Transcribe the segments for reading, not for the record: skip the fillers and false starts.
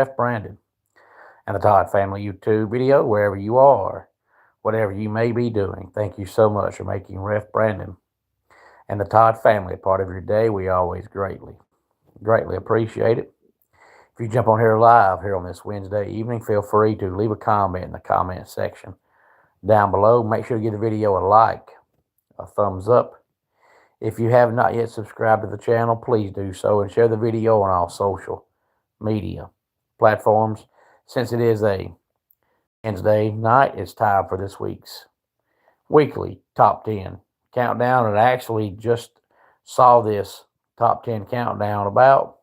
Ref Brandon and the Todd Family YouTube video, wherever you are, whatever you may be doing. Thank you so much for making Ref Brandon and the Todd Family a part of your day. We always greatly appreciate it. If you jump on here live here on this Wednesday evening, feel free to leave a comment in the comment section down below. Make sure to give the video a like, a thumbs up. If you have not yet subscribed to the channel, please do so and share the video on all social media platforms. Since it is a Wednesday night, it's time for this week's weekly top 10 countdown. And I actually just saw this top 10 countdown about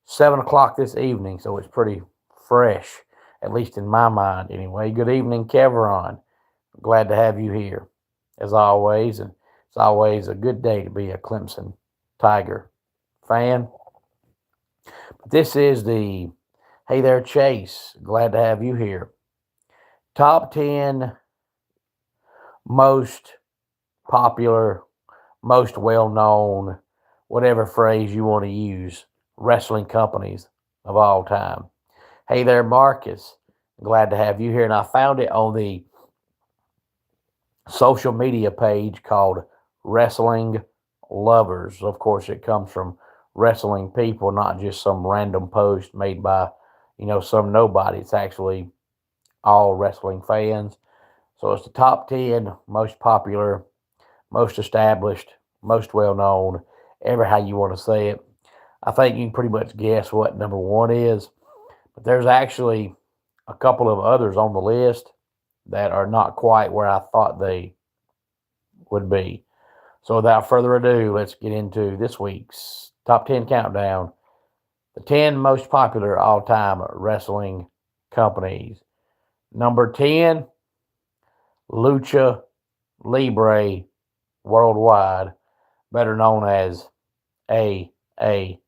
7 o'clock this evening, so it's pretty fresh, at least in my mind anyway. Good evening, Kevron. Glad to have you here, as always, and it's always a good day to be a Clemson Tiger fan. But this is the Hey There, Chase. Glad to have you here. Top 10 most popular, most well-known, whatever phrase you want to use, wrestling companies of all time. Hey there, Marcus. Glad to have you here. And I found it on the social media page called Wrestling Lovers. Of course, it comes from wrestling people, not just some random post made by, some nobody. It's actually all wrestling fans. So it's the top 10 most popular, most established, most well-known, ever how you want to say it. I think you can pretty much guess what number one is. But there's actually a couple of others on the list that are not quite where I thought they would be. So without further ado, let's get into this week's top 10 countdown. The 10 most popular all-time wrestling companies. Number 10, Lucha Libre Worldwide, better known as AAA,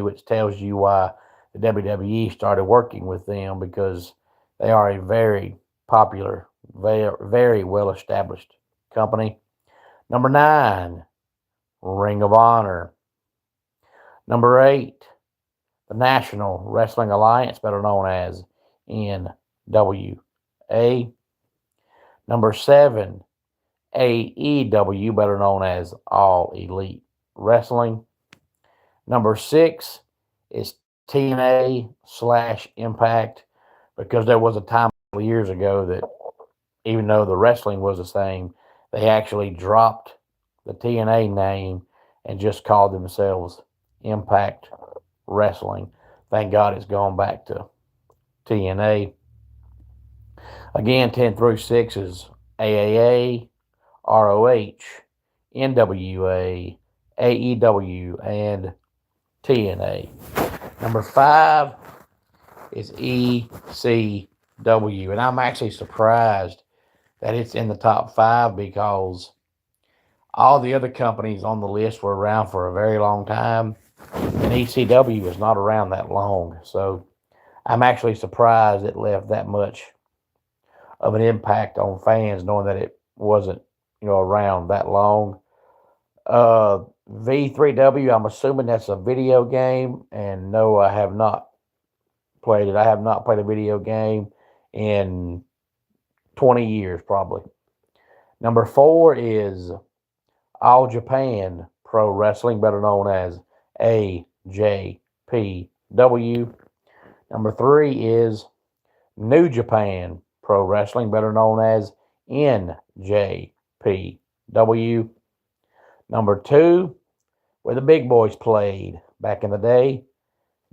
which tells you why the WWE started working with them, because they are a very popular, very well-established company. Number 9, Ring of Honor. Number 8, the National Wrestling Alliance, better known as NWA. Number 7, AEW, better known as All Elite Wrestling. Number 6 is TNA/Impact, because there was a time years ago that even though the wrestling was the same, they actually dropped the TNA name and just called themselves Impact Wrestling. Thank God it's gone back to TNA. Again, 10 through 6 is AAA, ROH, NWA, AEW, and TNA. Number 5 is ECW, and I'm actually surprised that it's in the top 5, because all the other companies on the list were around for a very long time, and ECW was not around that long. So I'm actually surprised it left that much of an impact on fans, knowing that it wasn't, around that long. V3W, I'm assuming that's a video game, and no, I have not played it. I have not played a video game in 20 years, probably. Number 4 is All Japan Pro Wrestling, better known as AJPW. Number 3 is New Japan Pro Wrestling, better known as NJPW. Number 2, where the big boys played back in the day,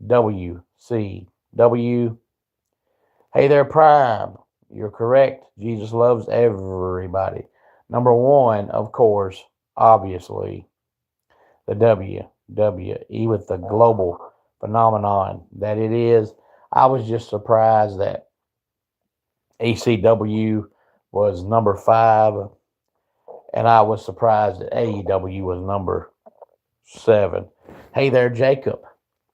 WCW. Hey there, Prime. You're correct. Jesus loves everybody. Number 1, of course, obviously, the WWE, with the global phenomenon that it is. I was just surprised that ECW was number 5, and I was surprised that AEW was number 7. Hey there, Jacob.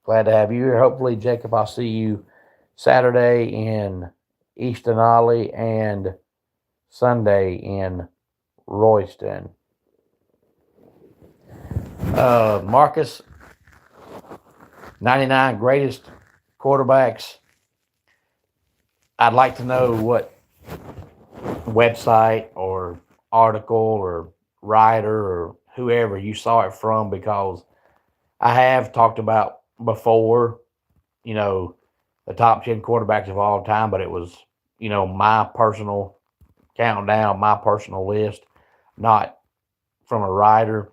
Glad to have you here. Hopefully, Jacob, I'll see you Saturday in Easton Ollie and Sunday in Royston. Marcus, 99 greatest quarterbacks, I'd like to know what website or article or writer or whoever you saw it from, because I have talked about before, you know, the top 10 quarterbacks of all time, but it was, my personal countdown, my personal list, not from a writer.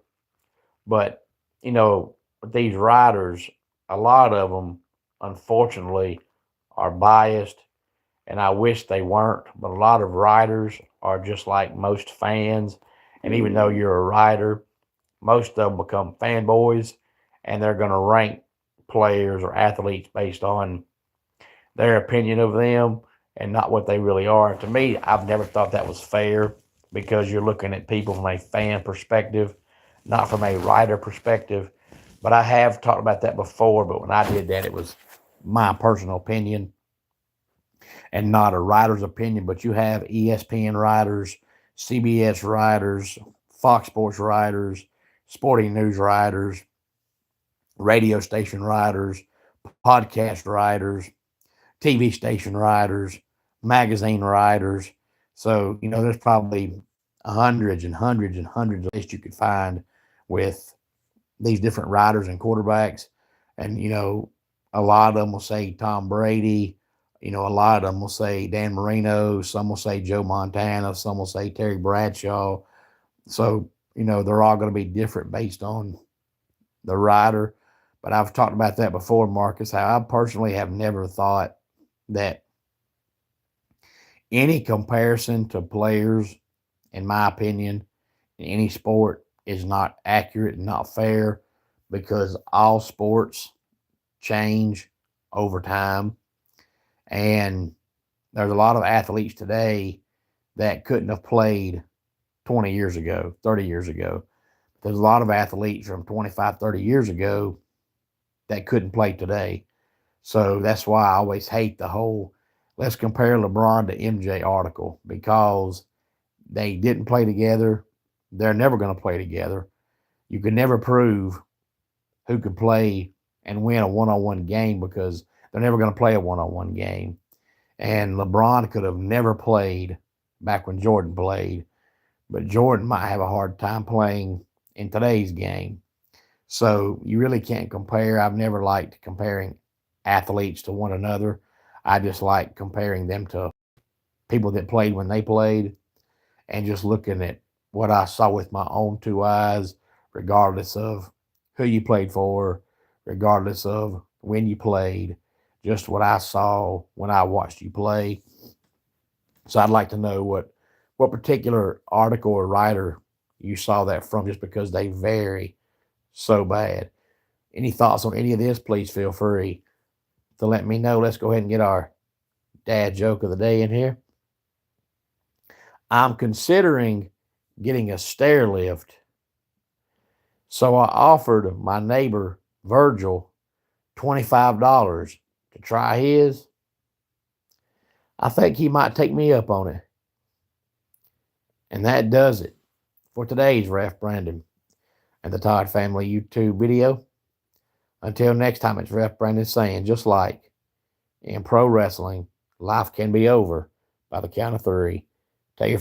But, with these writers, a lot of them, unfortunately, are biased, and I wish they weren't. But a lot of writers are just like most fans. And even though you're a writer, most of them become fanboys, and they're going to rank players or athletes based on their opinion of them and not what they really are. To me, I've never thought that was fair, because you're looking at people from a fan perspective, not from a writer perspective. But I have talked about that before, but when I did that, it was my personal opinion and not a writer's opinion. But you have ESPN writers, CBS writers, Fox Sports writers, sporting news writers, radio station writers, podcast writers, TV station writers, magazine writers. So, there's probably hundreds and hundreds and hundreds of lists you could find with these different writers and quarterbacks. And, a lot of them will say Tom Brady. A lot of them will say Dan Marino. Some will say Joe Montana. Some will say Terry Bradshaw. So, they're all going to be different based on the writer. But I've talked about that before, Marcus, how I personally have never thought that any comparison to players, in my opinion, in any sport is not accurate and not fair, because all sports change over time. And there's a lot of athletes today that couldn't have played 20 years ago, 30 years ago. There's a lot of athletes from 25, 30 years ago that couldn't play today. So that's why I always hate the whole let's compare LeBron to MJ article, because they didn't play together. They're never going to play together. You can never prove who could play and win a one-on-one game, because they're never going to play a one-on-one game. And LeBron could have never played back when Jordan played, but Jordan might have a hard time playing in today's game. So you really can't compare. I've never liked comparing athletes to one another. I just like comparing them to people that played when they played, and just looking at what I saw with my own two eyes, regardless of who you played for, regardless of when you played, just what I saw when I watched you play. So I'd like to know what particular article or writer you saw that from, just because they vary so bad. Any thoughts on any of this, please feel free to let me know. Let's go ahead and get our dad joke of the day in here. I'm considering getting a stair lift, so I offered my neighbor Virgil $25 to try his. I think he might take me up on it. And that does it for today's Ref Brandon and the Todd Family YouTube video. Until next time, it's Ref Brandon saying, just like in pro wrestling, life can be over by the count of three. Take your